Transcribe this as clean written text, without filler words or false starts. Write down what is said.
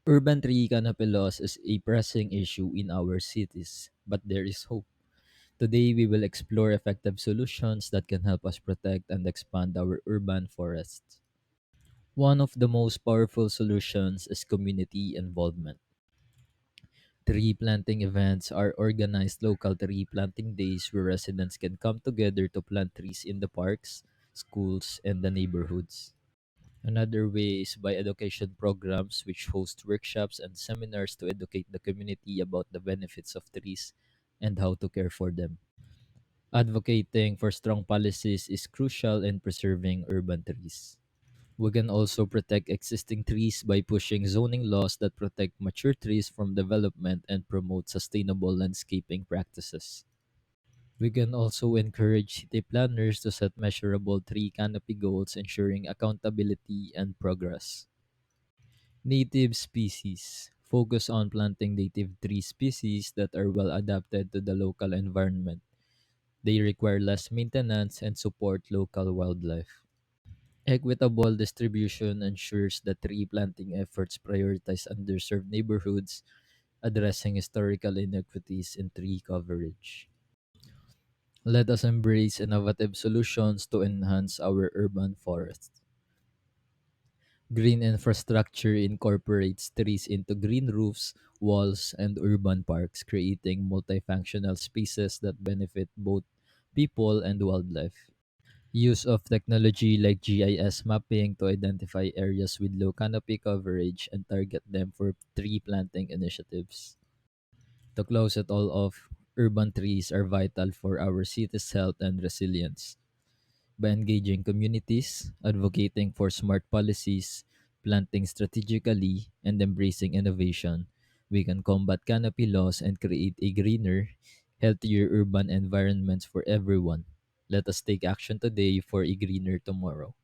Urban tree canopy loss is a pressing issue in our cities, but there is hope. Today, we will explore effective solutions that can help us protect and expand our urban forests. One of the most powerful solutions is community involvement. Tree planting events are organized local tree planting days where residents can come together to plant trees in the parks, schools, and the neighborhoods. Another way is by education programs which host workshops and seminars to educate the community about the benefits of trees and how to care for them. Advocating for strong policies is crucial in preserving urban trees. We can also protect existing trees by pushing zoning laws that protect mature trees from development and promote sustainable landscaping practices. We can also encourage city planners to set measurable tree canopy goals, ensuring accountability and progress. Native species focus on planting native tree species that are well adapted to the local environment. They require less maintenance and support local wildlife. Equitable distribution ensures that tree planting efforts prioritize underserved neighborhoods, addressing historical inequities in tree coverage. Let us embrace innovative solutions to enhance our urban forests. Green infrastructure incorporates trees into green roofs, walls, and urban parks, creating multifunctional spaces that benefit both people and wildlife. Use of technology like GIS mapping to identify areas with low canopy coverage and target them for tree planting initiatives. To close it all off, urban trees are vital for our city's health and resilience. By engaging communities, advocating for smart policies, planting strategically, and embracing innovation, we can combat canopy loss and create a greener, healthier urban environments for everyone. Let us take action today for a greener tomorrow.